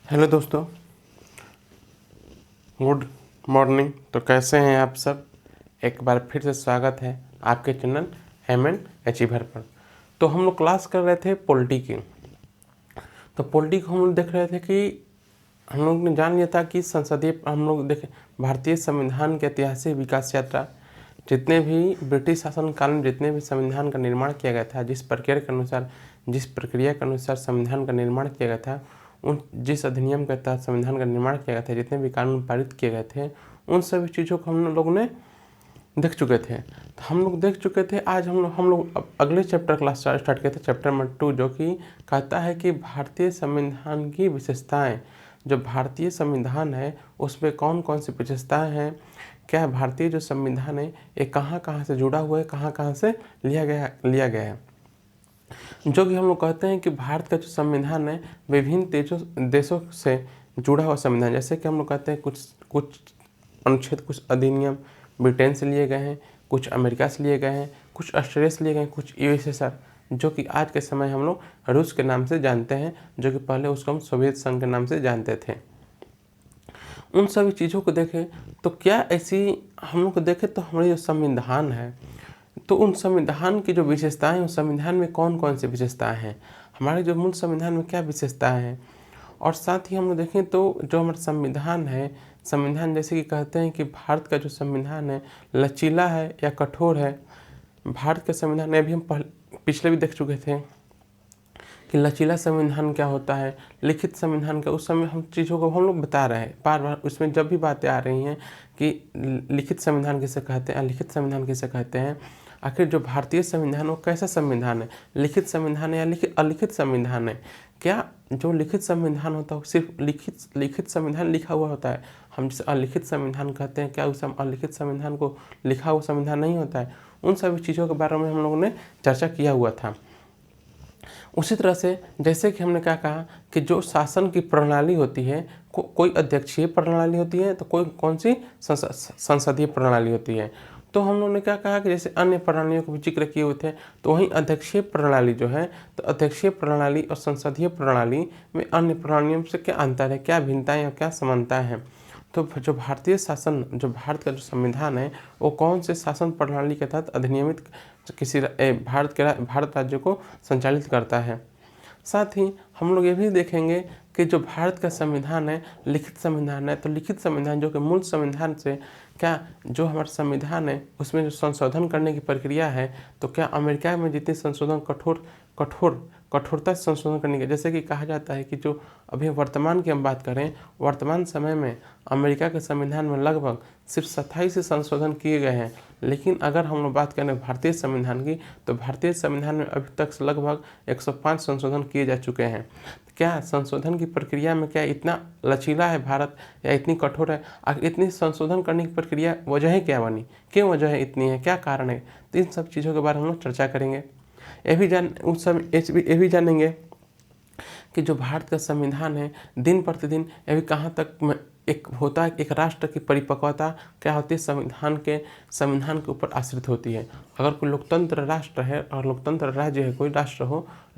Hello दोस्तों, good morning. तो कैसे हैं आप सब। एक बार फिर से स्वागत है आपके चैनल हेमन अचीवर पर। तो हम लोग क्लास कर रहे थे पॉलिटी की। तो पॉलिटी को हम लोग देख रहे थे कि हम लोग ने जान लिया था कि संसदीय हम लोग देखे भारतीय संविधान के ऐतिहासिक विकास यात्रा, जितने भी ब्रिटिश शासन काल में जितने भी संविधान का निर्माण किया गया था, जिस प्रक्रिया के अनुसार संविधान का निर्माण किया गया था, उन जिस अधिनियम के तहत संविधान का निर्माण किया गया था, जितने भी कानून पारित किए गए थे, उन सभी चीज़ों को हम लोग ने देख चुके थे। तो हम लोग देख चुके थे। आज हम लोग अगले चैप्टर क्लास स्टार्ट किए थे, चैप्टर नंबर 2, जो कि कहता है कि भारतीय संविधान की विशेषताएं। जो भारतीय संविधान है उसमें कौन कौन सी विशेषताएं हैं, क्या भारतीय जो संविधान है ये कहाँ कहाँ से जुड़ा हुआ है, कहाँ कहाँ से लिया गया है। जो कि हम लोग कहते हैं कि भारत का जो संविधान है विभिन्न देशों से जुड़ा हुआ संविधान। जैसे कि हम लोग कहते हैं कुछ अनुच्छेद, कुछ अधिनियम ब्रिटेन से लिए गए हैं, कुछ अमेरिका से लिए गए हैं, कुछ ऑस्ट्रेलिया से लिए गए हैं, कुछ यूएसएसआर, जो कि आज के समय हम लोग रूस के नाम से जानते हैं, जो कि पहले उसको हम सोवियत संघ के नाम से जानते थे। उन सभी चीज़ों को देखें तो क्या ऐसी हम लोग को देखें तो हमारे जो संविधान है, तो उन संविधान की जो विशेषताएं, उस संविधान में कौन कौन सी विशेषताएं हैं, हमारे जो मूल संविधान में क्या विशेषताएं हैं। और साथ ही हम लोग देखें तो जो हमारा संविधान है, संविधान जैसे कि कहते हैं कि भारत का जो संविधान है लचीला है या कठोर है। भारत के संविधान में भी हम पिछले भी देख चुके थे कि लचीला संविधान क्या होता है, लिखित संविधान का। उस समय हम चीज़ों को हम लोग बता रहे हैं बार बार, उसमें जब भी बातें आ रही हैं कि लिखित संविधान किसे कहते हैं, अलिखित संविधान किसे कहते हैं, आखिर जो भारतीय संविधान वो कैसा संविधान है, लिखित संविधान है या अलिखित संविधान है। क्या जो लिखित संविधान होता है वो सिर्फ लिखित संविधान लिखा हुआ होता है, हम जिसे अलिखित संविधान कहते हैं, क्या उस अलिखित संविधान को लिखा हुआ संविधान नहीं होता है। उन सभी चीज़ों के बारे में हम लोगों ने चर्चा किया हुआ था। उसी तरह से जैसे कि हमने क्या कहा कि जो शासन की प्रणाली होती है, कोई अध्यक्षीय प्रणाली होती है तो कोई कौन सी संसदीय प्रणाली होती है। तो हम लोगों ने क्या कहा कि जैसे अन्य प्रणालियों को भी जिक्र किए हुए थे, तो वहीं अध्यक्षीय प्रणाली जो है, तो अध्यक्षीय प्रणाली और संसदीय प्रणाली में अन्य प्रणालियों से क्या अंतर है, क्या भिन्नताएं और क्या समानताएं हैं। तो जो भारतीय शासन, जो भारत का जो संविधान है, वो कौन से शासन प्रणाली के तहत अधिनियमित किसी भारत राज्य को संचालित करता है। साथ ही हम लोग ये भी देखेंगे कि जो भारत का संविधान है लिखित संविधान है, तो लिखित संविधान जो कि मूल संविधान से क्या जो हमारा संविधान है उसमें जो संशोधन करने की प्रक्रिया है, तो क्या अमेरिका में जितने संशोधन कठोरता से संशोधन करने के, जैसे कि कहा जाता है कि जो अभी वर्तमान की हम बात करें, वर्तमान समय में अमेरिका के संविधान में लगभग सिर्फ 27 संशोधन किए गए हैं। लेकिन अगर हम लोग बात करें भारतीय संविधान की, तो भारतीय संविधान में अभी तक लगभग 105 संशोधन किए जा चुके हैं। क्या संशोधन की प्रक्रिया में क्या इतना लचीला है भारत या इतनी कठोर है। इतनी संशोधन करने की प्रक्रिया वजह क्या बनी, क्यों वजह इतनी है, क्या कारण है। तो इन सब चीज़ों के बारे में हम लोग चर्चा करेंगे। ये भी जानेंगे कि जो भारत का संविधान है दिन प्रतिदिन अभी कहाँ तक एक होता है, एक राष्ट्र की परिपक्वता क्या होती है संविधान के ऊपर आश्रित होती है। अगर कोई लोकतंत्र राष्ट्र है और लोकतंत्र राज्य है, कोई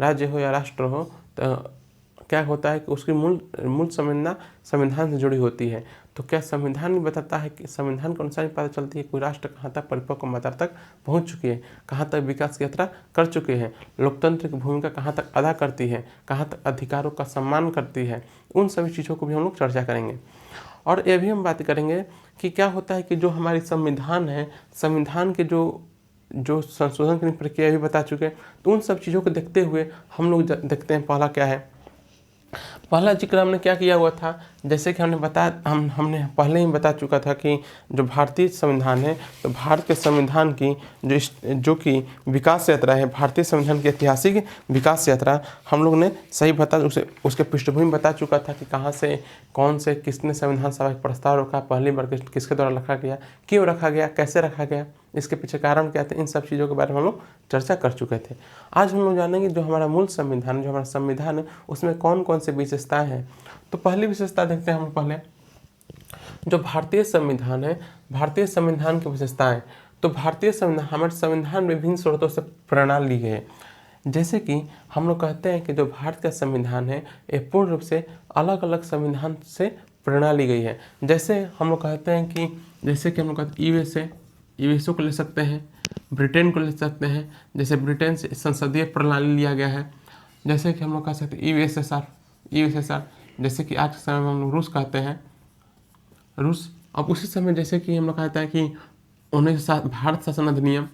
राज्य हो या राष्ट्र हो, तो क्या होता है कि उसकी मूल संविधान से जुड़ी होती है। तो क्या संविधान भी बताता है कि संविधान के अनुसार ही पता चलती है कोई राष्ट्र कहाँ तक परिपक्व मात्रा तक पहुँच चुकी है, कहाँ तक विकास की यात्रा कर चुके हैं, लोकतंत्र की भूमिका कहाँ तक अदा करती है, कहाँ तक अधिकारों का सम्मान करती है। उन सभी चीज़ों को भी हम लोग चर्चा करेंगे। और ये भी हम बात करेंगे कि क्या होता है कि जो हमारी संविधान है, संविधान के जो संशोधन की प्रक्रिया भी बता चुके हैं। तो उन सब चीज़ों को देखते हुए हम लोग देखते हैं पहला क्या है। पहला जिक्र हमने क्या किया हुआ था, जैसे कि हमने पहले ही बता चुका था कि जो भारतीय संविधान है, तो भारत के संविधान की जो कि विकास यात्रा है, भारतीय संविधान की ऐतिहासिक विकास यात्रा हम लोग ने सही उसके पृष्ठभूमि बता चुका था कि कहाँ से किसने संविधान सभा का प्रस्ताव रखा, पहली बार किसके द्वारा रखा गया, क्यों रखा गया, कैसे रखा गया, इसके पीछे कारण क्या थे। इन सब चीज़ों के बारे में हम लोग चर्चा कर चुके थे। आज हम लोग जानेंगे जो हमारा मूल संविधान, जो हमारा संविधान है, उसमें कौन कौन सी विशेषताएं हैं। तो पहली विशेषता देखते हैं हम पहले, जो भारतीय संविधान है, भारतीय संविधान की विशेषताएं। तो भारतीय संविधान, हमारे संविधान विभिन्न स्रोतों से प्रेरणा ली गई है। जैसे कि हम लोग कहते हैं कि जो भारत का संविधान है ये पूर्ण रूप से अलग अलग संविधान से प्रेरणा ली गई है। जैसे हम लोग कहते हैं कि हम लोग कहते हैं यूएसए को ले सकते हैं, ब्रिटेन को ले सकते हैं। जैसे ब्रिटेन से संसदीय प्रणाली लिया गया है। जैसे कि हम लोग कह सकते हैं यूएसएसआर, जैसे कि आज के समय में हम लोग रूस कहते हैं, रूस। अब उसी समय जैसे कि हम लोग कहते हैं कि 1960 भारत शासन अधिनियम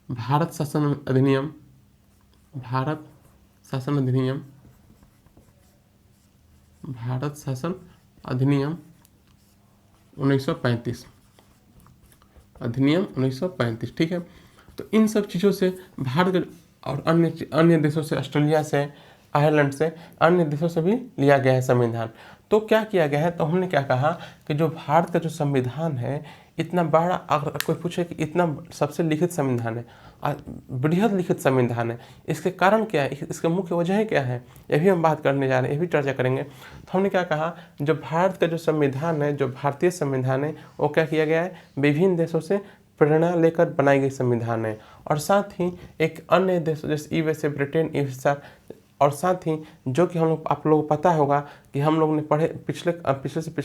1935 अधिनियम 1935, ठीक है। तो इन सब चीज़ों से भारत और अन्य देशों से, ऑस्ट्रेलिया से, आयरलैंड से, अन्य देशों से भी लिया गया है संविधान। तो क्या किया गया है, तो हमने क्या कहा कि जो भारत का जो संविधान है इतना बड़ा, अगर कोई पूछे कि इतना सबसे लिखित संविधान है, बृहद लिखित संविधान है, इसके कारण क्या है, इसके मुख्य वजह क्या है, ये भी हम बात करने जा रहे हैं, ये भी चर्चा करेंगे। तो हमने क्या कहा, जो भारत का जो संविधान है, जो भारतीय संविधान है, वो क्या किया गया है, विभिन्न देशों से प्रेरणा लेकर बनाई गई संविधान है। और साथ ही एक अन्य देशों जैसे यूएसए, ब्रिटेन, यूएसएसआर, और साथ ही जो कि हम लोग, आप लोगों को पता होगा कि हम लोग ने पढ़े पिछले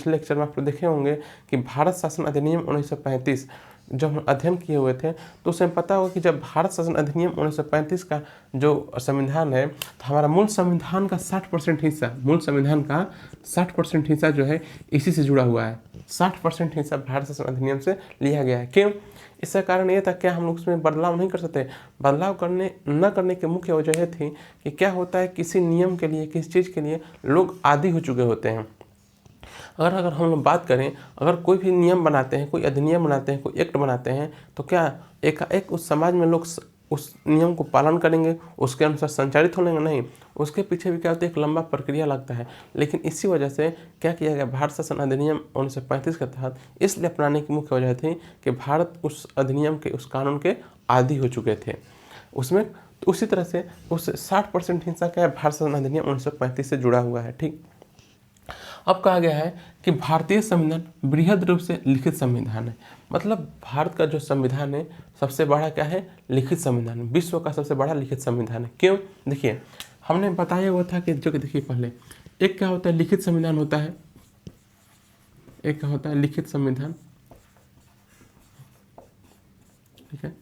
लेक्चर में आप लोग देखे होंगे कि भारत शासन अधिनियम 1935 जब हम अध्ययन किए हुए थे, तो उसमें पता होगा कि जब भारत शासन अधिनियम 1935 का जो संविधान है, तो हमारा मूल संविधान का 60% हिस्सा जो है इसी से जुड़ा हुआ है। 60% हिस्सा भारत शासन अधिनियम से लिया गया है। क्यों? इसका कारण ये था, क्या हम लोग उसमें बदलाव नहीं कर सकते? बदलाव न करने की मुख्य वजह यह थी कि क्या होता है, किसी नियम के लिए, किसी चीज़ के लिए लोग आदी हो चुके होते हैं। अगर हम लोग बात करें, अगर कोई भी नियम बनाते हैं, कोई अधिनियम बनाते हैं, कोई एक्ट बनाते हैं, तो क्या एक उस समाज में लोग उस नियम को पालन करेंगे, उसके अनुसार संचालित होंगे? नहीं, उसके पीछे भी क्या होता है, एक लंबा प्रक्रिया लगता है। लेकिन इसी वजह से क्या किया गया, भारत शासन अधिनियम 1935 के तहत इसलिए अपनाने की मुख्य वजह थी कि भारत उस अधिनियम के, उस कानून के आदी हो चुके थे उसमें। तो उसी तरह से उस 60% हिस्सा क्या है, भारत शासन अधिनियम 1935 से जुड़ा हुआ है, ठीक। अब कहा गया है कि भारतीय संविधान बृहद रूप से लिखित संविधान है। मतलब भारत का जो संविधान है सबसे बड़ा क्या है, लिखित संविधान, विश्व का सबसे बड़ा लिखित संविधान है। क्यों? देखिए, हमने बताया हुआ था कि जो कि देखिए, पहले एक क्या होता है, लिखित संविधान होता है, एक क्या होता है, लिखित संविधान, ठीक है।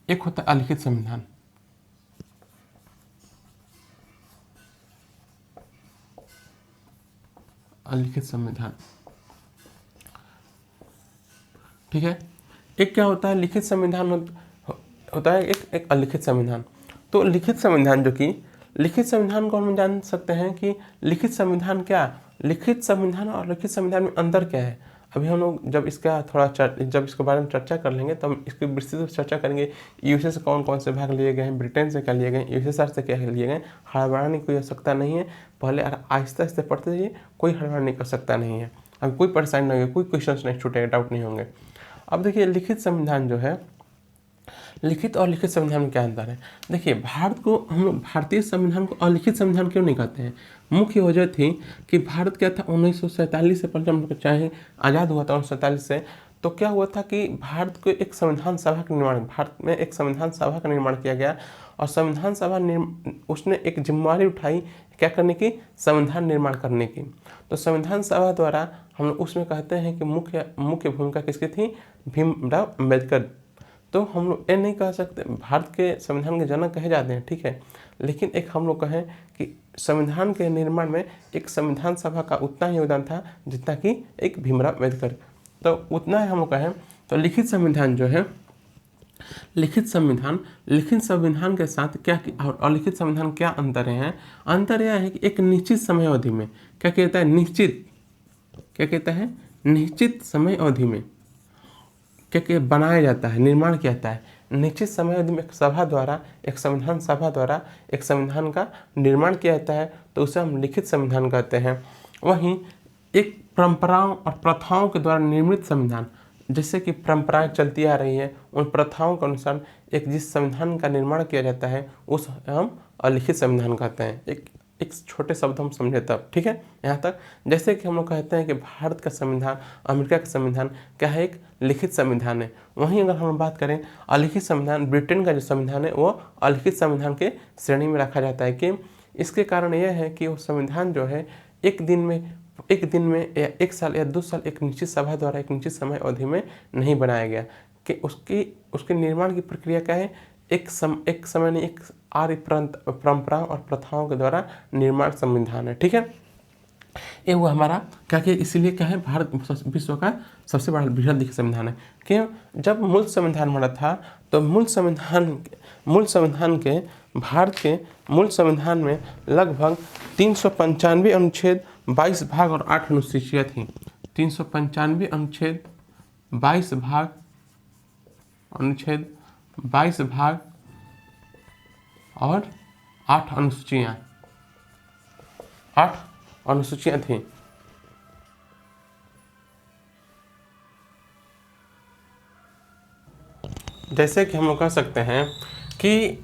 एक होता है अलिखित संविधान। अलिखित संविधान, ठीक है। एक क्या होता है, लिखित संविधान होता है, एक अलिखित संविधान। तो लिखित संविधान लिखित संविधान को हम जान सकते हैं कि लिखित संविधान क्या, लिखित संविधान और लिखित संविधान में अंतर क्या है। अभी हम लोग जब इसके बारे में चर्चा कर लेंगे तो हम इसकी विस्तृत चर्चा करेंगे। यूएसए से कौन कौन से भाग लिए गए हैं, ब्रिटेन से क्या लिए गए, यूएसएसआर से क्या लिए गए। हड़बड़ाने की कोई आवश्यकता नहीं है, पहले आहिस्ते आहिस्ते पढ़ते जाइए, कोई हड़बड़ाने की आवश्यकता नहीं है। अब कोई परेशानी नहीं होगी, कोई क्वेश्चन नहीं छूटेगा, डाउट नहीं होंगे। अब देखिए, लिखित संविधान जो है, लिखित और लिखित संविधान में क्या अंतर है। देखिए, भारत को हम लोग भारतीय संविधान को अलिखित संविधान क्यों नहीं कहते हैं? मुख्य वजह थी कि भारत क्या था, 1947 से पहले जब चाहे आज़ाद हुआ था 1947 से, तो क्या हुआ था कि भारत को एक संविधान सभा का निर्माण, भारत में एक संविधान सभा का निर्माण किया गया। और संविधान सभा उसने एक जिम्मेवारी उठाई क्या करने की, संविधान निर्माण करने की। तो संविधान सभा द्वारा हम लोग उसमें कहते हैं कि मुख्य भूमिका किसकी थी, भीमराव अम्बेडकर। तो हम लोग ये नहीं कह सकते भारत के संविधान के जनक कहे जाते हैं, ठीक है, लेकिन एक हम लोग कहें कि संविधान के निर्माण में एक संविधान सभा का उतना ही योगदान था जितना कि एक भीमराव अम्बेडकर, तो उतना ही हम लोग कहें। तो लिखित संविधान जो है, लिखित संविधान के साथ क्या और अलिखित संविधान क्या अंतर है? अंतर यह है कि एक निश्चित समय अवधि में क्या कहता है, निश्चित समय अवधि में क्या बनाया जाता है, निर्माण किया जाता है। निश्चित समय अवधि में एक संविधान सभा द्वारा एक संविधान का निर्माण किया जाता है, तो उसे हम लिखित संविधान कहते हैं। वहीं एक परंपराओं और प्रथाओं के द्वारा निर्मित संविधान, जैसे कि परंपराएं चलती आ रही है, उन प्रथाओं के अनुसार एक जिस संविधान का निर्माण किया जाता है उस हम अलिखित संविधान कहते हैं। एक एक छोटे शब्द हम समझे तब, ठीक है। यहाँ तक जैसे कि हम लोग कहते हैं कि भारत का संविधान, अमेरिका का संविधान क्या है, एक लिखित संविधान है। वहीं अगर हम बात करें अलिखित संविधान, ब्रिटेन का जो संविधान है वो अलिखित संविधान के श्रेणी में रखा जाता है। कि इसके कारण यह है कि वो संविधान जो है एक दिन में या 1 साल या 2 साल एक निश्चित सभा द्वारा एक निश्चित समय अवधि में नहीं बनाया गया, कि उसके निर्माण की प्रक्रिया क्या है, एक समय नहीं, एक आर्य परंपराओं और प्रथाओं के द्वारा निर्माण संविधान है, ठीक है। ये वो हमारा क्या कि इसीलिए क्या है, भारत विश्व का सबसे बड़ा बृहद लिखित संविधान है। क्यों? जब मूल संविधान बना था तो भारत के मूल संविधान में लगभग 395 अनुच्छेद, 22 भाग और 8 अनुसूचियाँ थीं। 395 अनुच्छेद, 22 भाग, अनुच्छेद 22 भाग और 8 अनुसूचियाँ थीं। जैसे कि हम लोग कह सकते हैं कि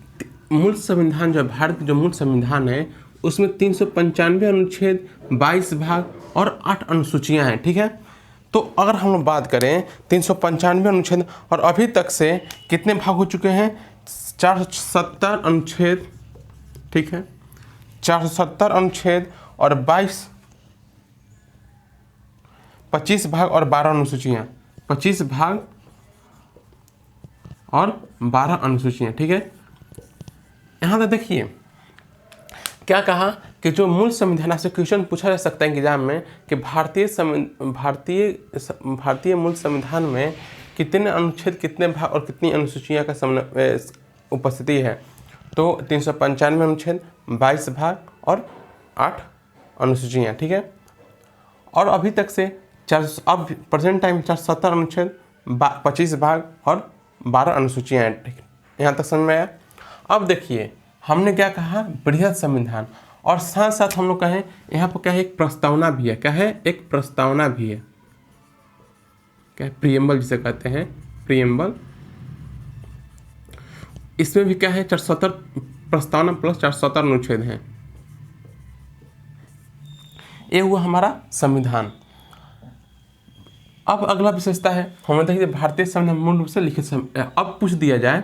मूल संविधान जो भारत की जो मूल संविधान है उसमें 395 अनुच्छेद, 22 भाग और 8 अनुसूचियाँ हैं, ठीक है। तो अगर हम लोग बात करें 395 अनुच्छेद और अभी तक से कितने भाग हो चुके हैं, 470 अनुच्छेद, ठीक है, 470 अनुच्छेद और 25 भाग और 12 अनुसूचियाँ, 25 भाग और 12 अनुसूचियाँ, ठीक है। यहाँ तक देखिए क्या कहा कि जो मूल संविधान से क्वेश्चन पूछा जा सकता है एग्जाम में कि भारतीय मूल संविधान में कितने अनुच्छेद, कितने भाग और कितनी अनुसूचियाँ का उपस्थिति है। तो 395 अनुच्छेद, 22 भाग और 8 अनुसूचियाँ, ठीक है। और अभी तक से अब प्रेजेंट टाइम 470 अनुच्छेद, 25 भाग और 12 अनुसूचियाँ हैं, ठीक है। यहाँ तक समझ में आया। अब देखिए हमने क्या कहा, बृहद संविधान, और साथ साथ हम लोग कहें यहाँ पर क्या है, एक प्रस्तावना भी है। क्या है? एक प्रस्तावना भी है। क्या है? प्रीएम्बल जिसे कहते हैं, प्रीएम्बल। इसमें भी क्या है, 470 प्रस्तावना प्लस 470 अनुच्छेद हैं। ये हुआ हमारा संविधान। अब अगला विशेषता है, हमें देखिए भारतीय संविधान मूल रूप से लिखित अब पूछ दिया जाए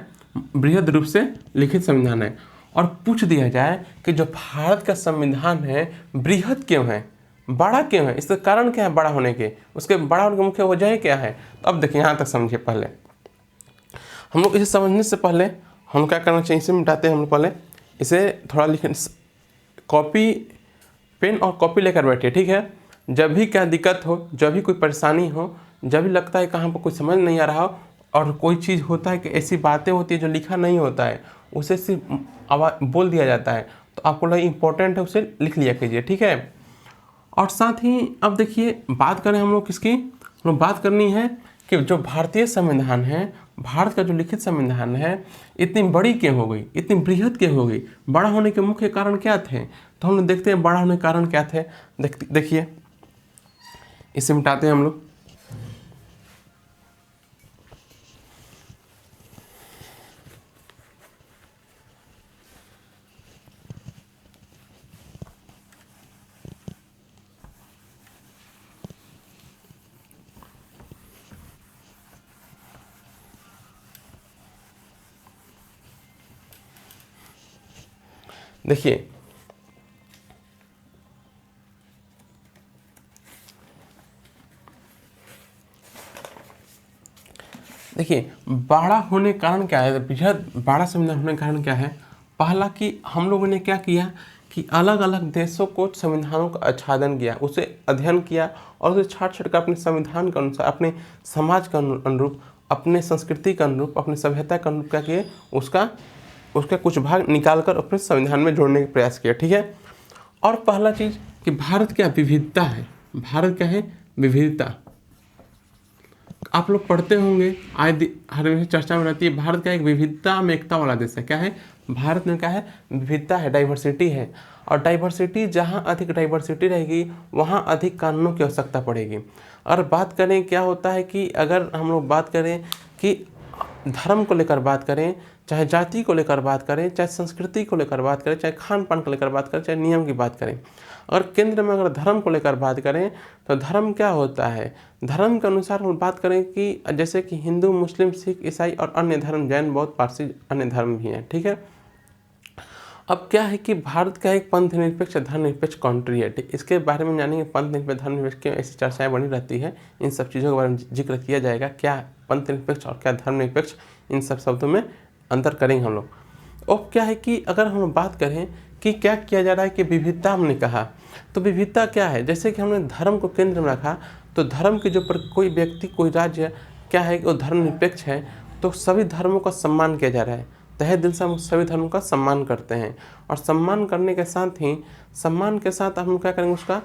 बृहद रूप से लिखित संविधान है, और पूछ दिया जाए कि जो भारत का संविधान है बृहद क्यों है, बड़ा क्यों है, इसका कारण क्या है बड़ा होने के, उसके बड़ा होने की मुख्य वजह क्या है। तो अब देखिए यहाँ तक समझिए। पहले हम लोग इसे समझने से पहले हम क्या करना चाहिए, इसे मिटाते हैं हम लोग। पहले इसे थोड़ा लिख, कॉपी, पेन और कॉपी लेकर बैठिए, ठीक है। जब भी क्या दिक्कत हो, जब भी कोई परेशानी हो, जब भी लगता है कहाँ पर कुछ समझ नहीं आ रहा हो, और कोई चीज़ होता है कि ऐसी बातें होती है जो लिखा नहीं होता है, उसे सिर्फ आवाज़ बोल दिया जाता है, तो आपको लगा इम्पोर्टेंट है उसे लिख लिया कीजिए, ठीक है। और साथ ही अब देखिए बात करें हम लोग किसकी, हम लोग बात करनी है कि जो भारतीय संविधान है, भारत का जो लिखित संविधान है, इतनी बड़ी क्यों हो गई, इतनी बृहद क्यों हो गई, बड़ा होने के मुख्य कारण क्या थे। तो हम लोग देखते हैं बड़ा होने के कारण क्या थे। देखिए इसे मिटाते हैं हम लोग। देखिए बड़ा होने का कारण क्या है, बृहद बड़ा संविधान होने का कारण क्या है। पहला कि हम लोगों ने क्या किया कि अलग अलग देशों को संविधानों का आच्छादन किया, उसे अध्ययन किया और उसे छाट छाट कर अपने संविधान के अनुसार, अपने समाज के अनुरूप, अपने संस्कृति के अनुरूप, अपनी सभ्यता के अनुरूप क्या किए, उसका कुछ भाग निकाल कर अपने संविधान में जोड़ने का प्रयास किया, ठीक है। और पहला चीज़ कि भारत क्या विविधता है, भारत क्या है विविधता। आप लोग पढ़ते होंगे, आए हर चर्चा में रहती है, भारत का एक विविधता में एकता वाला देश है। क्या है भारत में, क्या है विविधता है, डाइवर्सिटी है। और डाइवर्सिटी, जहाँ अधिक डाइवर्सिटी रहेगी वहाँ अधिक कानूनों की आवश्यकता पड़ेगी। और बात करें क्या होता है कि अगर हम लोग बात करें कि धर्म को लेकर बात करें चाहे जाति को लेकर बात करें, चाहे संस्कृति को लेकर बात करें, चाहे खान पान को लेकर बात करें, चाहे नियम की बात करें। अगर केंद्र में अगर धर्म को लेकर बात करें तो धर्म क्या होता है, धर्म के अनुसार हम बात करें कि जैसे कि हिंदू, मुस्लिम, सिख, ईसाई और अन्य धर्म, जैन, बौद्ध, पारसी अन्य धर्म भी हैं, ठीक है। अब क्या है कि भारत का एक पंथ निरपेक्ष धर्मनिरपेक्ष कंट्री है, ठीक। इसके बारे में जानेंगे, पंथ निरपेक्ष धर्मनिरपेक्ष की ऐसी चर्चाएं बनी रहती है, इन सब चीज़ों के बारे में जिक्र किया जाएगा, क्या पंथ निरपेक्ष और क्या धर्मनिरपेक्ष, इन सब शब्दों में अंतर करेंगे हम लोग। और क्या है कि अगर हम बात करें कि क्या किया जा रहा है कि विविधता हमने कहा, तो विविधता क्या है, जैसे कि हमने धर्म को केंद्र में रखा, तो धर्म के जो पर कोई व्यक्ति, कोई राज्य क्या है कि वो धर्मनिरपेक्ष है, तो सभी धर्मों का सम्मान किया जा रहा है। तहे दिल से हम सभी धर्मों का सम्मान करते हैं, और सम्मान करने के साथ ही, सम्मान के साथ हम क्या करेंगे उसका,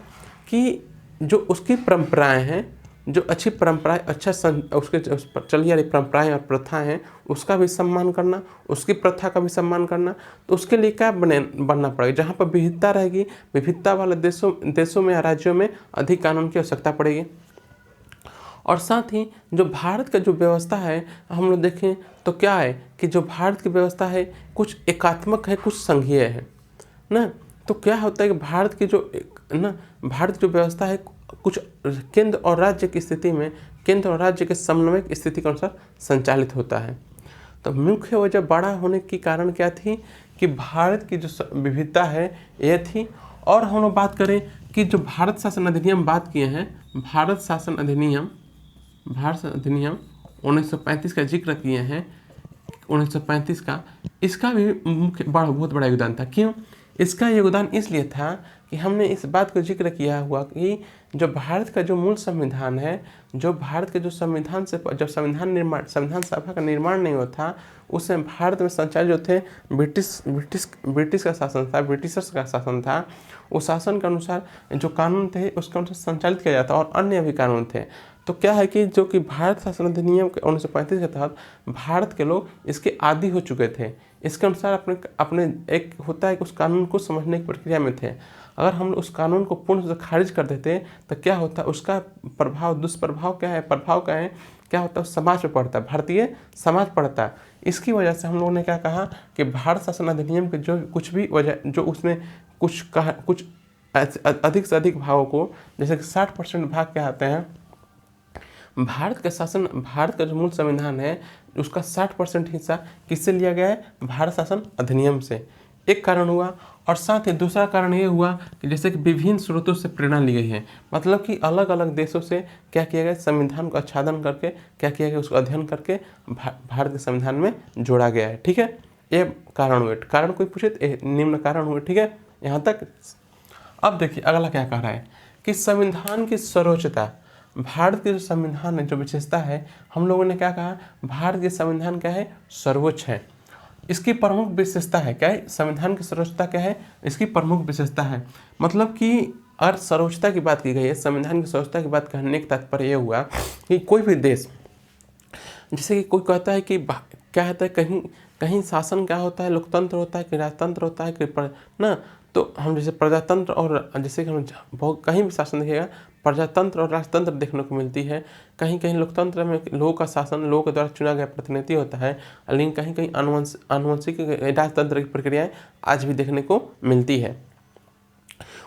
कि जो उसकी परंपराएं हैं, जो अच्छी परंपराएं, अच्छा उसके चली आ रही परंपराएं और प्रथाएं हैं, उसका भी सम्मान करना, उसकी प्रथा का भी सम्मान करना। तो उसके लिए क्या बनना पड़ेगा, जहाँ पर विविधता रहेगी, विविधता वाले देशों में या राज्यों में अधिक कानून की आवश्यकता पड़ेगी। और साथ ही जो भारत का जो व्यवस्था है, हम लोग देखें तो क्या है कि जो भारत की व्यवस्था है कुछ एकात्मक है, कुछ संघीय है ना। तो क्या होता है कि भारत की जो व्यवस्था है कुछ केंद्र और राज्य की स्थिति में, केंद्र और राज्य के समन्वय की स्थिति के अनुसार संचालित होता है। तो मुख्य वजह बड़ा होने की कारण क्या थी कि भारत की जो विविधता है ये थी। और हम लोग बात करें कि जो भारत शासन अधिनियम बात किए हैं, भारत शासन अधिनियम 1935 का जिक्र किए हैं, 1935 का, इसका भी बहुत बड़ा योगदान था। क्यों? इसका योगदान इसलिए था कि हमने इस बात को जिक्र किया हुआ कि जो भारत का जो मूल संविधान है, जो भारत के जो संविधान से जब संविधान सभा का निर्माण नहीं हुआ था, उस समय भारत में संचालित जो थे ब्रिटिश का शासन था, ब्रिटिशर्स का शासन था। उस शासन के अनुसार जो कानून थे उसके अनुसार संचालित किया जाता, और अन्य भी कानून थे। तो क्या है कि जो कि भारत शासन अधिनियम के 1935 के तहत भारत के लोग इसके आदी हो चुके थे। इसके अनुसार अपने एक होता है कि उस कानून को समझने की प्रक्रिया में थे। अगर हम उस कानून को पूर्ण से खारिज कर देते तो क्या होता, उसका प्रभाव, दुष्प्रभाव क्या है, प्रभाव क्या है, क्या होता है, समाज पर पड़ता है, भारतीय समाज पड़ता है। इसकी वजह से हम लोगों ने क्या कहा कि भारत शासन अधिनियम के जो कुछ भी वजह, जो उसमें कुछ अधिक से अधिक भागों को, जैसे कि 60% भाग क्या आते हैं, भारत का जो मूल संविधान है उसका 60% हिस्सा किससे लिया गया है, भारत शासन अधिनियम से। एक कारण हुआ। और साथ ही दूसरा कारण ये हुआ कि जैसे कि विभिन्न स्रोतों से प्रेरणा ली गई है, मतलब कि अलग अलग देशों से क्या किया गया, संविधान को आच्छादन करके क्या किया गया, उसको अध्ययन करके भारत के संविधान में जोड़ा गया है, ठीक है। ये कारण हुए। कारण कोई पूछे तो निम्न कारण हुए, ठीक है, यहाँ तक। अब देखिए अगला क्या कह रहा है कि संविधान की सर्वोच्चता, भारत के जो संविधान है, जो विशेषता है, हम लोगों ने क्या कहा, भारत के संविधान क्या है, सर्वोच्च है। इसकी प्रमुख विशेषता है क्या है, संविधान की सर्वोच्चता क्या है, इसकी प्रमुख विशेषता है। मतलब कि अगर सर्वोच्चता की बात की गई है, संविधान की सर्वोच्चता की बात कहने का तात्पर्य यह हुआ कि कोई भी देश, जैसे कि कोई कहता है कि क्या होता है, कहीं शासन क्या होता है, लोकतंत्र होता है कि राजतंत्र होता है कि ना। तो हम जैसे प्रजातंत्र और जैसे कि हम बहुत कहीं भी शासन देखिएगा, प्रजातंत्र और राजतंत्र देखने को मिलती है। कहीं कहीं लोकतंत्र में लोगों का शासन, लोगों के द्वारा चुना गया प्रतिनिधि होता है, लेकिन कहीं कहीं आनुवंशिक राजतंत्र की प्रक्रियाएं आज भी देखने को मिलती है।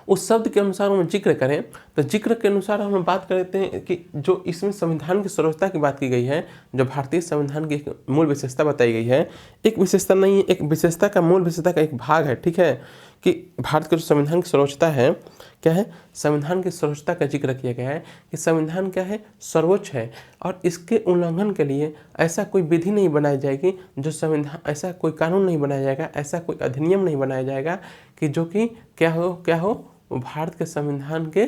उस शब्द के अनुसार हम जिक्र करें तो जिक्र के अनुसार हम बात करते हैं कि जो इसमें संविधान की सर्वोच्चता की बात की गई है, जो भारतीय संविधान की मूल विशेषता बताई गई है, एक विशेषता नहीं है, एक विशेषता का मूल विशेषता का एक भाग है, ठीक है, कि भारत के जो संविधान की सर्वोच्चता है क्या है, संविधान की सर्वोच्चता का जिक्र किया गया है कि संविधान क्या है, सर्वोच्च है। और इसके उल्लंघन के लिए ऐसा कोई विधि नहीं बनाई जाएगी, जो संविधान, ऐसा कोई कानून नहीं बनाया जाएगा, ऐसा कोई अधिनियम नहीं बनाया जाएगा कि जो कि क्या हो वो भारत के संविधान के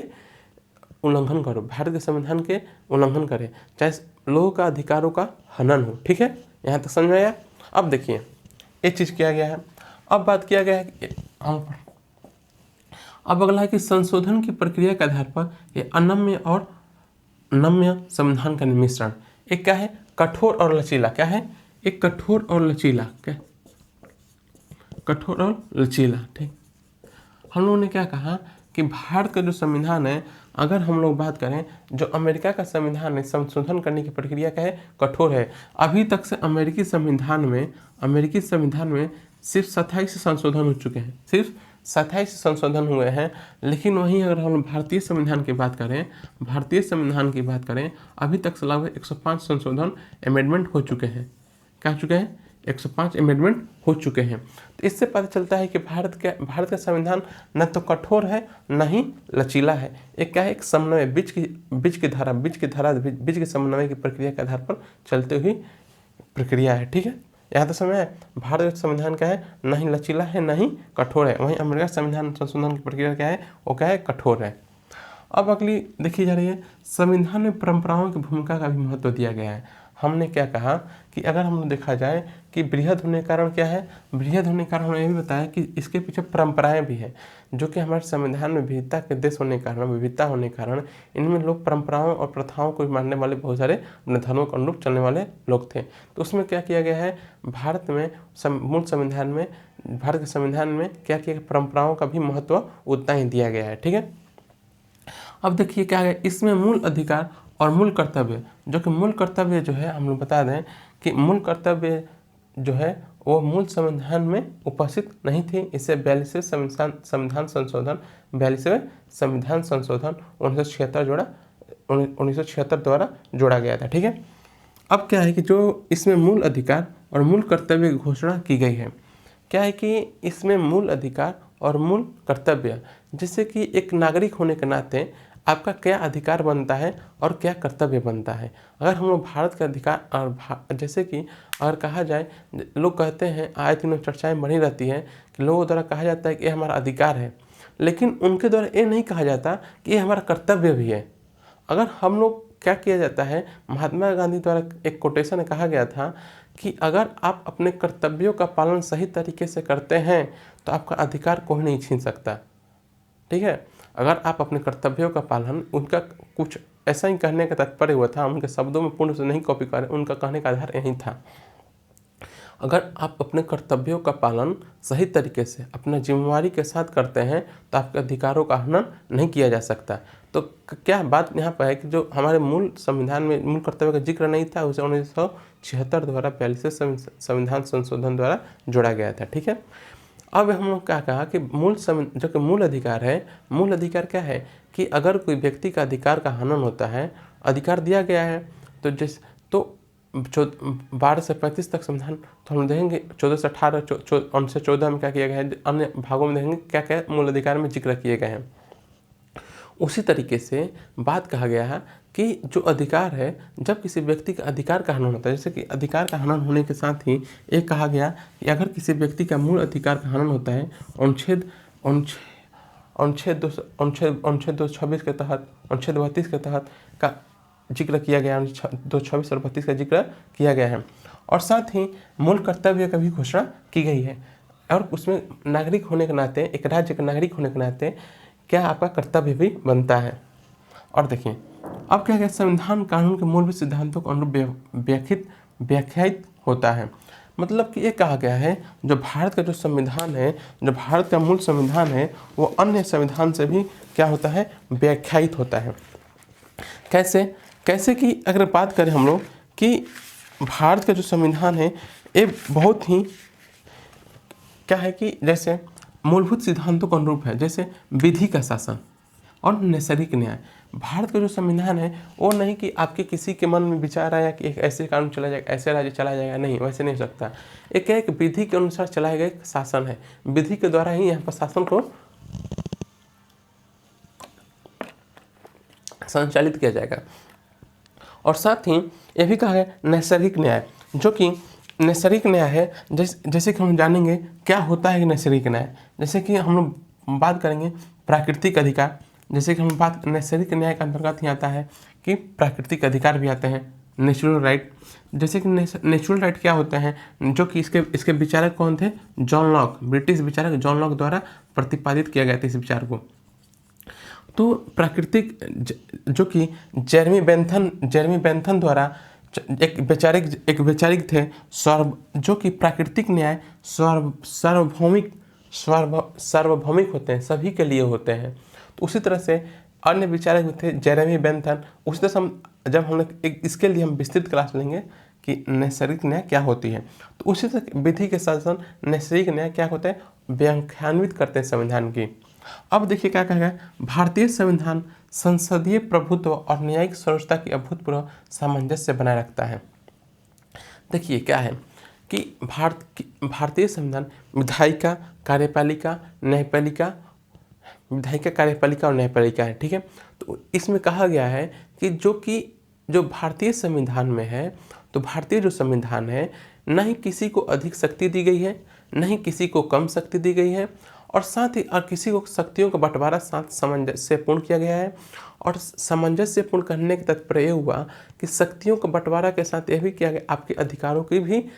उल्लंघन करो, भारत के संविधान के उल्लंघन करे, चाहे लोगों का अधिकारों का हनन हो, ठीक है। यहाँ तक समझ में आया। अब देखिए ये चीज़ किया गया है। अब बात किया गया है कि अब अगला है कि संशोधन की प्रक्रिया के आधार पर ये अनम्य और नम्य संविधान का मिश्रण, एक क्या है, कठोर और लचीला, क्या है, एक कठोर और लचीला, क्या, कठोर और लचीला, ठीक। हम लोगों ने क्या कहा कि भारत का जो संविधान है, अगर हम लोग बात करें, जो अमेरिका का संविधान है, संशोधन करने की प्रक्रिया क्या है, कठोर है। अभी तक से अमेरिकी संविधान में सिर्फ 27 संशोधन हो चुके हैं, सिर्फ 27 संशोधन हुए हैं। लेकिन वहीं अगर हम भारतीय संविधान की बात करें, अभी तक से लगभग 105 संशोधन अमेंडमेंट हो चुके हैं। क्या हो चुके हैं? 105 अमेंडमेंट हो चुके हैं। तो इससे पता चलता है कि भारत का संविधान न तो कठोर है, न ही लचीला है। एक क्या है, एक समन्वय, बीच की समन्वय की प्रक्रिया के आधार पर चलती हुई प्रक्रिया है। ठीक है, यहाँ तो समय है। भारत का संविधान क्या है, न ही लचीला है, न ही कठोर है। वहीं अमेरिका संविधान संशोधन की प्रक्रिया क्या है, वो क्या है, कठोर है। अब अगली देखी जा रही है, संविधान में परंपराओं की भूमिका का भी महत्व दिया गया है। हमने क्या कहा कि अगर हम लोग देखा जाए कि बृहद होने के कारण क्या है, बृहद होने के कारण हमने ये भी बताया कि इसके पीछे परंपराएं भी हैं, जो कि हमारे संविधान में विविधता के देश होने के कारण, विविधता होने के कारण इनमें लोग परंपराओं और प्रथाओं को मानने वाले बहुत सारे अपने धर्मों के अनुरूप चलने वाले लोग थे। तो उसमें क्या किया गया है, भारत के संविधान में क्या किया, परंपराओं का भी महत्व उतना ही दिया गया है। ठीक है, अब देखिए क्या है, इसमें मूल अधिकार और मूल कर्तव्य, जो कि मूल कर्तव्य जो है, हम लोग बता दें कि मूल कर्तव्य जो है वो मूल संविधान में उपस्थित नहीं थे। इसे 42वें संविधान संशोधन 1976 द्वारा जोड़ा गया था। ठीक है, अब क्या है कि जो इसमें मूल अधिकार और मूल कर्तव्य की घोषणा की गई है, क्या है कि इसमें मूल अधिकार और मूल कर्तव्य, जैसे कि एक नागरिक होने के नाते आपका क्या अधिकार बनता है और क्या कर्तव्य बनता है। अगर हम लोग भारत का अधिकार और जैसे कि अगर कहा जाए, लोग कहते हैं, आए दिनों चर्चाएं बनी रहती हैं कि लोगों द्वारा कहा जाता है कि ये हमारा अधिकार है, लेकिन उनके द्वारा ये नहीं कहा जाता कि ये हमारा कर्तव्य भी है। अगर हम लोग क्या किया जाता है, महात्मा गांधी द्वारा एक कोटेशन में कहा गया था कि अगर आप अपने कर्तव्यों का पालन सही तरीके से करते हैं तो आपका अधिकार कोई नहीं छीन सकता। ठीक है, अगर आप अपने कर्तव्यों का पालन, उनका कुछ ऐसा ही कहने का तात्पर्य हुआ था, उनके शब्दों में पूर्ण से नहीं कॉपी करें, उनका कहने का आधार यही था। अगर आप अपने कर्तव्यों का पालन सही तरीके से अपना जिम्मेवारी के साथ करते हैं तो आपके अधिकारों का हनन नहीं किया जा सकता। तो क्या बात यहाँ पर है कि जो हमारे मूल संविधान में मूल कर्तव्य का जिक्र नहीं था, उसे 1976 द्वारा 42वें संविधान संशोधन द्वारा जोड़ा गया था। ठीक है, अब हम लोग क्या कहा कि जो कि मूल अधिकार है, मूल अधिकार क्या है कि अगर कोई व्यक्ति का अधिकार का हनन होता है, अधिकार दिया गया है, तो 12 से 35 तक संविधान, तो हम देखेंगे 14 से 18 से 14 में क्या किया गया है, अन्य भागों में देखेंगे क्या क्या मूल अधिकार में जिक्र किए गए हैं। उसी तरीके से बात कहा गया है कि जो अधिकार है, जब किसी व्यक्ति का अधिकार का हनन होता है, जैसे कि अधिकार का हनन होने के साथ ही एक कहा गया कि अगर किसी व्यक्ति का मूल अधिकार का हनन होता है, अनुच्छेद 226 के तहत, अनुच्छेद 32 के तहत का जिक्र किया गया, 226 और 32 का जिक्र किया गया है, और साथ ही मूल कर्तव्य का भी घोषणा की गई है। और उसमें नागरिक होने के नाते, एक राज्य का नागरिक होने के नाते क्या आपका कर्तव्य भी बनता है। और देखिए अब क्या है, संविधान कानून के मूलभूत सिद्धांतों को अनुरूप व्याख्यायित होता है। मतलब कि ये कहा गया है, जो भारत का जो संविधान है, जो भारत का मूल संविधान है, वो अन्य संविधान से भी क्या होता है, व्याख्यायित होता है। कैसे कि अगर बात करें हम लोग कि भारत का जो संविधान है, ये बहुत ही क्या है कि जैसे मूलभूत सिद्धांतों के अनुरूप है, जैसे विधि का शासन और नैसर्गिक न्याय। भारत का जो संविधान है वो नहीं कि आपके किसी के मन में विचार आया कि एक ऐसे कानून चला जाएगा, ऐसे राज्य चला जाएगा, नहीं, वैसे नहीं हो सकता। एक विधि के अनुसार चलाया गया शासन है, विधि के द्वारा ही यहाँ पर शासन को संचालित किया जाएगा। और साथ ही ये भी कहा है नैसर्गिक न्याय, जो कि नैसर्गिक न्याय है, जैसे कि हम जानेंगे क्या होता है नैसर्गिक न्याय। जैसे कि हम लोग बात करेंगे प्राकृतिक अधिकार, जैसे कि हम बात नैसर्गिक न्याय के अंतर्गत ही आता है कि प्राकृतिक अधिकार भी आते हैं, नेचुरल राइट। जैसे कि नेचुरल राइट क्या होते हैं, जो कि इसके विचारक कौन थे, जॉन लॉक, ब्रिटिश विचारक जॉन लॉक द्वारा प्रतिपादित किया गया था इस विचार को। तो प्राकृतिक, जो कि जेरेमी बेंथम द्वारा एक वैचारिक थे, जो कि प्राकृतिक न्याय सार्वभौमिक होते हैं, सभी के लिए होते हैं। तो उसी तरह से अन्य विचारक भी थे, जेरेमी बेंथम। उसी तरह से जब हम लोग इसके लिए हम विस्तृत क्लास लेंगे कि नैसर्गिक न्याय क्या होती है, तो उसी तरह विधि के साथ साथ नैसर्गिक न्याय क्या होता है, व्याख्यान्वित करते हैं संविधान की। अब देखिए क्या कहा गया, भारतीय संविधान संसदीय प्रभुत्व और न्यायिक सर्वोच्चता की अभूतपूर्व सामंजस्य बनाए रखता है। देखिए क्या है कि भारतीय संविधान विधायिका, कार्यपालिका, न्यायपालिका, विधायिका, कार्यपालिका और न्यायपालिका है, ठीक है। तो इसमें कहा गया है कि जो भारतीय संविधान में है, तो भारतीय जो संविधान है, न ही किसी को अधिक शक्ति दी गई है, न ही किसी को कम शक्ति दी गई है, और साथ ही और किसी को शक्तियों का बंटवारा साथ सामंजस्यपूर्ण किया गया है। और सामंजस्यपूर्ण करने का तात्पर्य ये हुआ कि शक्तियों का बंटवारा के साथ यह भी किया गया आपके अधिकारों की भी।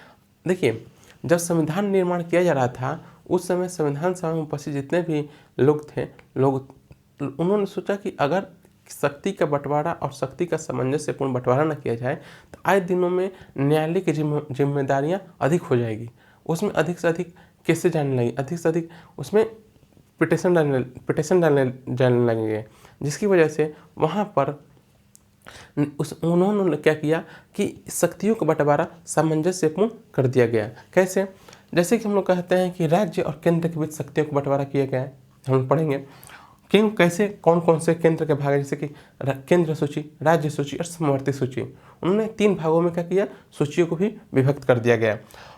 देखिए, जब संविधान निर्माण किया जा रहा था उस समय संविधान सभा में उपस्थित जितने भी लोग थे, उन्होंने सोचा कि अगर शक्ति का बंटवारा और शक्ति का सामंजस्यपूर्ण बंटवारा न किया जाए तो आए दिनों में न्यायालय की जिम्मेदारियां अधिक हो जाएगी, उसमें अधिक से अधिक केसेस जाने लगी, अधिक से अधिक उसमें पिटिशन डालने लगेंगे, जिसकी वजह से वहाँ पर उन्होंने क्या किया कि शक्तियों का बंटवारा सामंजस्यपूर्ण कर दिया गया। कैसे? जैसे कि हम लोग कहते हैं कि राज्य और केंद्र के बीच शक्तियों का बंटवारा किया गया है, हम पढ़ेंगे क्यों, कैसे, कौन कौन से केंद्र के भाग है, जैसे कि केंद्र सूची, राज्य सूची और समवर्ती सूची। उन्होंने 3 भागों में क्या किया, सूचियों को भी विभक्त कर दिया गया।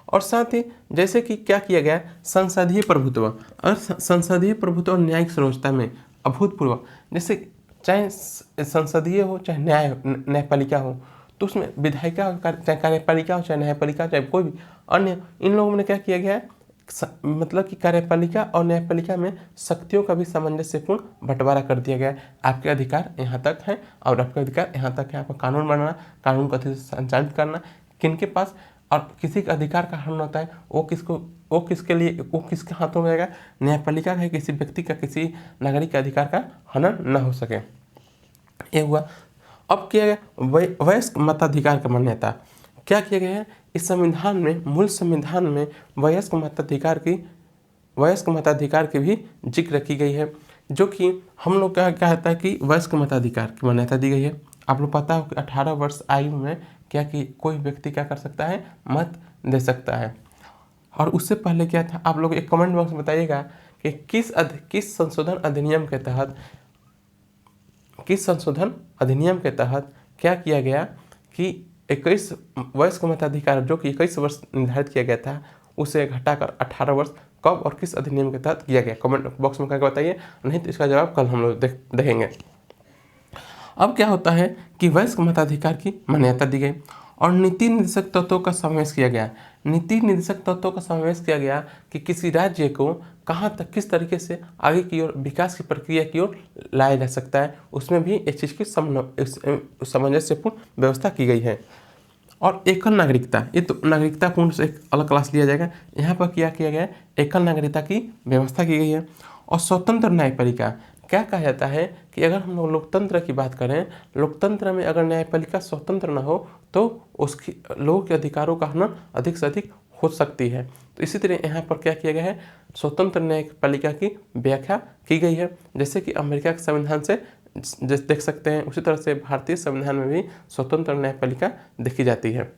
और साथ ही जैसे कि क्या किया गया, संसदीय प्रभुत्व, और संसदीय प्रभुत्व और न्यायिक सर्वोच्चता में अभूतपूर्व, जैसे चाहे संसदीय हो चाहे न्यायपालिका हो, तो उसमें विधायिका चाहे कार्यपालिका हो चाहे न्यायपालिका चाहे कोई भी अन्य, इन लोगों ने क्या किया गया है, मतलब कि कार्यपालिका और न्यायपालिका में शक्तियों का भी सामंजस्यपूर्ण बंटवारा कर दिया गया है। आपके अधिकार यहाँ तक हैं और आपके अधिकार यहाँ तक है। आपका कानून बनाना, कानून को अच्छे से संचालित करना किनके पास, और किसी का अधिकार का हनन होता है वो किसके हाथों में रहेगा, न्यायपालिका का, किसी व्यक्ति का, किसी नागरिक के अधिकार का हनन न हो सके। ये हुआ। अब किया गया वयस्क मताधिकार का मान्यता। क्या किया गया है, इस संविधान में, मूल संविधान में वयस्क मताधिकार की भी जिक्र की गई है, जो कि हम लोग क्या कहता है कि वयस्क मताधिकार की मान्यता दी गई है। आप लोग पता हो कि 18 वर्ष आयु में क्या कि कोई व्यक्ति क्या कर सकता है, मत दे सकता है। और उससे पहले क्या था, आप लोग एक कमेंट बॉक्स में बताइएगा कि किस संशोधन अधिनियम के तहत क्या किया गया कि 21 वयस्क मताधिकार जो कि 21 वर्ष निर्धारित किया गया था उसे घटाकर 18 वर्ष कब और किस अधिनियम के तहत किया गया। कमेंट बॉक्स में करके बताइए, नहीं तो इसका जवाब कल हम लोग देखेंगे। अब क्या होता है कि वयस्क मताधिकार की मान्यता दी गई और नीति निर्देशक तत्वों का समावेश किया गया। नीति निर्देशक तत्वों का समावेश किया गया कि किसी राज्य को कहाँ तक, किस तरीके से आगे की ओर, विकास की प्रक्रिया की ओर लाया जा सकता है, उसमें भी इस चीज़ की सामंजस्यपूर्ण व्यवस्था की गई है। और एकल नागरिकता, ये तो नागरिकता पूर्ण से एक अलग क्लास लिया जाएगा। यहाँ पर क्या किया गया है, एकल नागरिकता की व्यवस्था की गई है। और स्वतंत्र न्यायपालिका, क्या कहा जाता है कि अगर हम लोग लोकतंत्र की बात करें, लोकतंत्र में अगर न्यायपालिका स्वतंत्र न हो तो उसकी लोगों के अधिकारों का हनन अधिक से अधिक हो सकती है। तो इसी तरह यहाँ पर क्या किया गया है, स्वतंत्र न्यायपालिका की व्याख्या की गई है, जैसे कि अमेरिका के संविधान से जैसे देख सकते हैं, उसी तरह से भारतीय संविधान में भी स्वतंत्र न्यायपालिका देखी जाती है।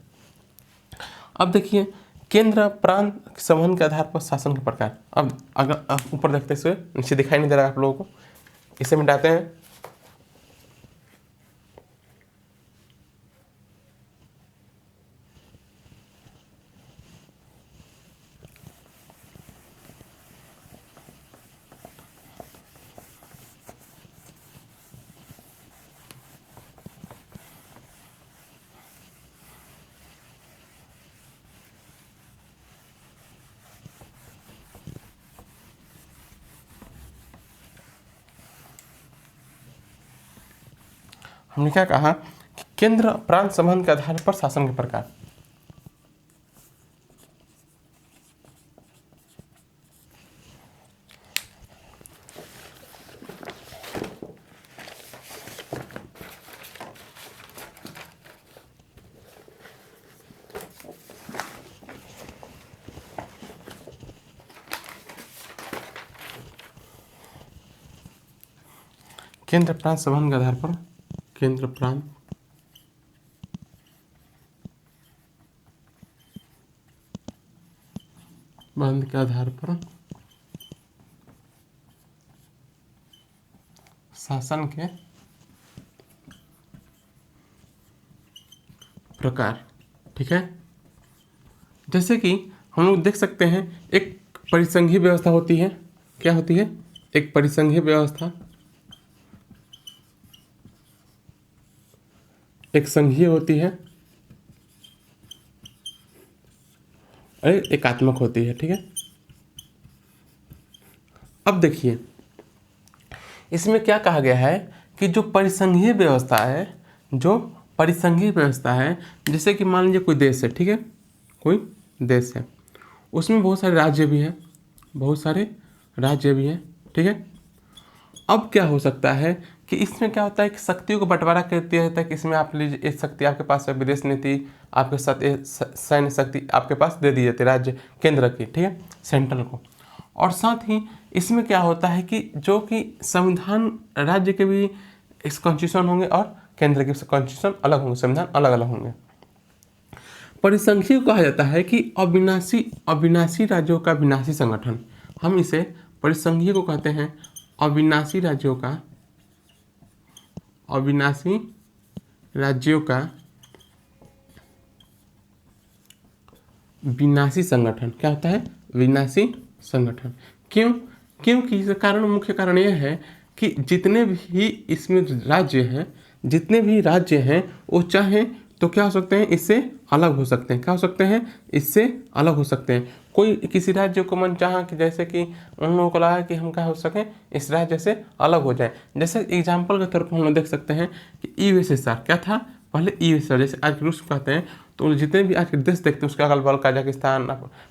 अब देखिए, केंद्र प्रांत संबंध के आधार पर शासन के प्रकार। अब अगर ऊपर देखते हुए, नीचे दिखाई नहीं दे रहा आप लोगों को, इसे मिटाते हैं। हमने क्या कहा कि केंद्र प्रांत संबंध के आधार पर शासन के प्रकार। केंद्र प्रांत संबंध के आधार पर, केंद्र प्रांत संबंध के आधार पर शासन के प्रकार। ठीक है, जैसे कि हम लोग देख सकते हैं एक परिसंघीय व्यवस्था होती है। क्या होती है? एक परिसंघीय व्यवस्था, एक संघीय होती है और एक एकात्मक होती है। ठीक है, अब देखिए इसमें क्या कहा गया है कि जो परिसंघीय व्यवस्था है, जो परिसंघीय व्यवस्था है, जैसे कि मान लीजिए कोई देश है। ठीक है, कोई देश है, उसमें बहुत सारे राज्य भी हैं, बहुत सारे राज्य भी हैं। ठीक है, अब क्या हो सकता है कि इसमें क्या होता है कि शक्तियों को बंटवारा कर दिया जाता है कि इसमें आप लीजिए एक शक्ति आपके पास है, विदेश नीति आपके साथ, सैन्य शक्ति आपके पास दे दी जाती है राज्य केंद्र की। ठीक है, सेंट्रल को। और साथ ही इसमें क्या होता है कि जो कि संविधान राज्य के भी इस कॉन्स्टिट्यूशन होंगे और केंद्र के कॉन्स्टिट्यूशन अलग होंगे, संविधान अलग अलग होंगे। परिसंघीय कहा जाता है कि अविनाशी राज्यों का विनाशी संगठन। हम इसे परिसंघीय को कहते हैं अविनाशी राज्यों का, अविनाशी राज्यों का विनाशी संगठन। क्या होता है? विनाशी संगठन। क्यों? क्योंकि इसका कारण, मुख्य कारण यह है कि जितने भी इसमें राज्य हैं, जितने भी राज्य हैं वो चाहें तो क्या हो सकते हैं, इससे अलग हो सकते हैं। क्या हो सकते हैं? इससे अलग हो सकते हैं। कोई किसी राज्य को मन चाहा कि जैसे कि उन लोगों को लगा कि हम क्या हो सकें, इस राज्य से अलग हो जाए। जैसे एग्जाम्पल के तौर पर हम लोग देख सकते हैं कि यूएसएसआर क्या था पहले, यूएसएसआर जैसे आज रूस कहते हैं, तो जितने भी आज के देश देखते हैं उसके अगल बगल कजाकिस्तान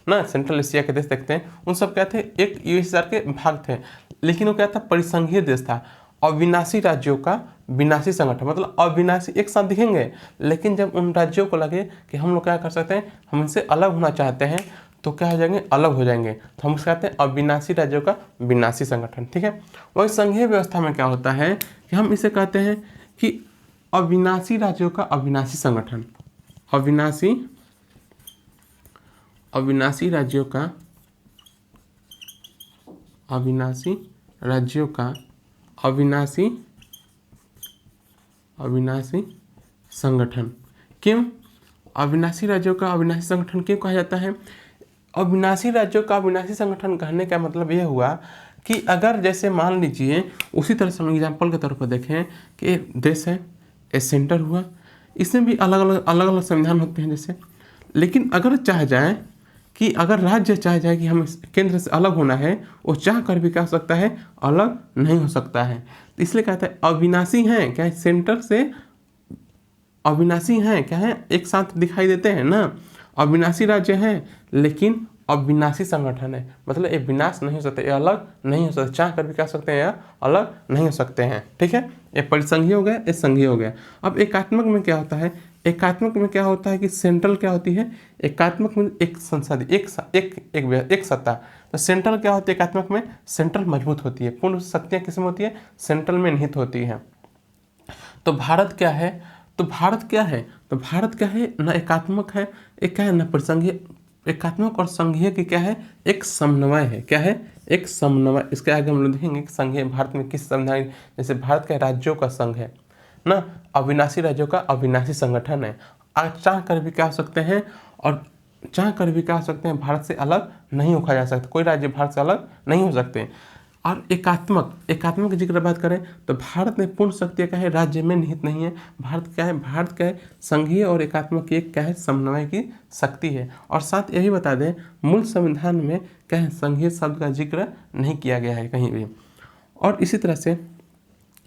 ना, सेंट्रल एशिया के देश देखते हैं, उन सब क्या थे, एक यूएसएसआर के भाग थे। लेकिन वो क्या था? परिसंघीय देश था। अविनाशी राज्यों का विनाशी संगठन, मतलब अविनाशी एक साथ दिखेंगे, लेकिन जब उन राज्यों को लगे कि हम लोग क्या कर सकते हैं, हम इनसे अलग होना चाहते हैं, तो क्या हो जाएंगे? अलग हो जाएंगे। तो हम कहते हैं अविनाशी राज्यों का विनाशी संगठन। ठीक है, वही संघीय व्यवस्था में क्या होता है कि हम इसे कहते हैं कि अविनाशी राज्यों का अविनाशी संगठन। अविनाशी राज्यों का, अविनाशी राज्यों का अविनाशी संगठन। क्यों अविनाशी राज्यों का अविनाशी संगठन क्यों कहा जाता है? अविनाशी राज्यों का अविनाशी संगठन कहने का मतलब यह हुआ कि अगर जैसे मान लीजिए, उसी तरह से हम एग्जाम्पल के तौर पर देखें कि एक देश है, एक सेंटर हुआ, इसमें भी अलग अलग संविधान होते हैं जैसे। लेकिन अगर चाह जाए कि अगर राज्य चाह जाए कि हम केंद्र से अलग होना है, वो चाह कर भी क्या हो सकता है? अलग नहीं हो सकता है। तो इसलिए कहते हैं अविनाशी हैं, क्या है? सेंटर से अविनाशी हैं, क्या है? एक साथ दिखाई देते हैं ना, अविनाशी राज्य हैं, लेकिन अविनाशी संगठन है, मतलब ये विनाश नहीं हो सकते, ये अलग नहीं हो सकते, चाह कर भी क्या सकते हैं या अलग नहीं हो सकते हैं। ठीक है, ये परिसंघीय हो गया, ये संघीय हो गया। अब एकात्मक में क्या होता है? एकात्मक में क्या होता है कि सेंट्रल क्या होती है? एकात्मक में एक संसद, एक सत्ता। तो सेंट्रल क्या होती है एकात्मक में? सेंट्रल मजबूत होती है, पूर्ण शक्तियाँ किसमें होती है? सेंट्रल में निहित होती है। तो भारत क्या है? तो भारत क्या है? तो भारत क्या है? न एकात्मक है, एक क्या है, न परिसंघीय। एकात्मक और संघीय की क्या है? एक समन्वय है। क्या है? एक समन्वय। इसके आगे हम लोग देखेंगे कि संघीय भारत में किस संविधान, जैसे भारत के राज्यों का संघ है ना, अविनाशी राज्यों का अविनाशी संगठन है। आज चाह कर भी क्या हो सकते हैं, और चाह कर भी क्या हो सकते हैं, भारत से अलग नहीं होकर जा सकते, कोई राज्य भारत से अलग नहीं हो सकते। और एकात्मक की जिक्र बात करें तो भारत में पूर्ण शक्ति क्या है? राज्य में निहित नहीं है। भारत क्या है? भारत क्या है? संघीय और एकात्मक की एक क्या है? समन्वय की शक्ति है। और साथ यही बता दें, मूल संविधान में क्या है? संघीय शब्द का जिक्र नहीं किया गया है कहीं भी। और इसी तरह से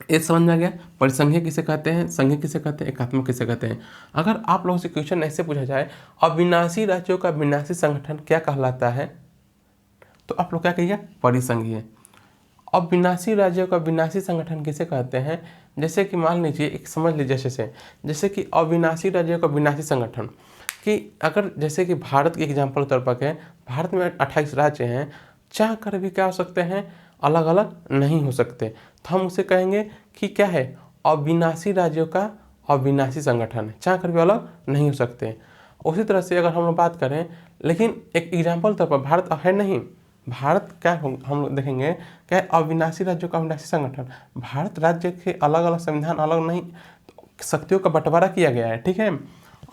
ये समझ में आ गया परिसंघीय किसे कहते हैं, संघीय किसे कहते हैं, एकात्मक किसे कहते हैं। अगर आप लोगों से क्वेश्चन ऐसे पूछा जाए, अविनाशी राज्यों का विनाशी संगठन क्या कहलाता है, तो आप लोग क्या कहिए? परिसंघीय। अब विनाशी राज्यों का विनाशी संगठन किसे कहते हैं? जैसे कि मान लीजिए, एक समझ लीजिए जैसे कि अविनाशी राज्यों का विनाशी संगठन, कि अगर जैसे कि भारत के एग्जाम्पल के तौर पर कहें, भारत में 28 राज्य हैं, चाह कर भी क्या हो सकते हैं? अलग अलग नहीं हो सकते। तो हम उसे कहेंगे कि क्या है, अविनाशी राज्यों का अविनाशी संगठन है, चाह कर भी अलग नहीं हो सकते हैं। उसी तरह से अगर हम लोग बात करें, लेकिन एक एग्जाम्पल तौर पर भारत है नहीं, भारत क्या हम लोग देखेंगे क्या है, अविनाशी राज्यों का अविनाशी संगठन। भारत राज्य के अलग अलग संविधान अलग नहीं, शक्तियों का बंटवारा किया गया है, ठीक है।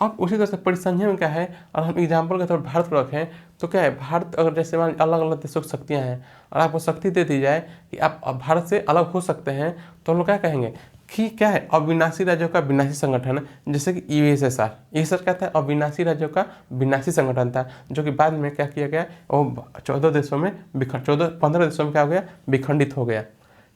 अब उसी तरह से परिसंघीय में क्या है, और हम एग्जाम्पल के तौर पर भारत को रखें तो क्या है, भारत अगर जैसे मान अलग अलग देशों की शक्तियाँ हैं और आपको शक्ति दे दी जाए कि आप अब भारत से अलग हो सकते हैं, तो हम लोग क्या कहेंगे कि क्या है, अविनाशी राज्यों का विनाशी संगठन है। जैसे कि यूएसएसआर कहता है अविनाशी राज्यों का विनाशी संगठन था, जो कि बाद में क्या किया गया, वो 14 देशों में 15 देशों में क्या हो गया, विखंडित हो गया।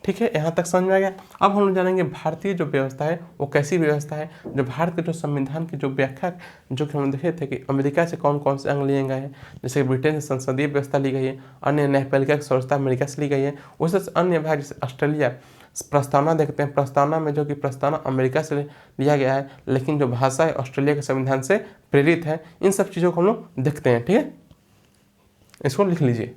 ठीक है, यहाँ तक समझ में आ गया। अब हम लोग जानेंगे भारतीय जो व्यवस्था है वो कैसी व्यवस्था है, जो भारत के जो संविधान की जो व्याख्या, जो कि हम देखे थे कि अमेरिका से कौन कौन से अंग लिए गए हैं। जैसे ब्रिटेन से संसदीय व्यवस्था ली गई है, अन्य न्यायपालिका की व्यवस्था अमेरिका से ली गई है। उसी से अन्य भाग जैसे ऑस्ट्रेलिया प्रस्तावना देखते हैं, प्रस्तावना में जो कि प्रस्तावना अमेरिका से लिया गया है, लेकिन जो भाषा है ऑस्ट्रेलिया के संविधान से प्रेरित है। इन सब चीज़ों को हम लोग देखते हैं, ठीक है, इसको लिख लीजिए।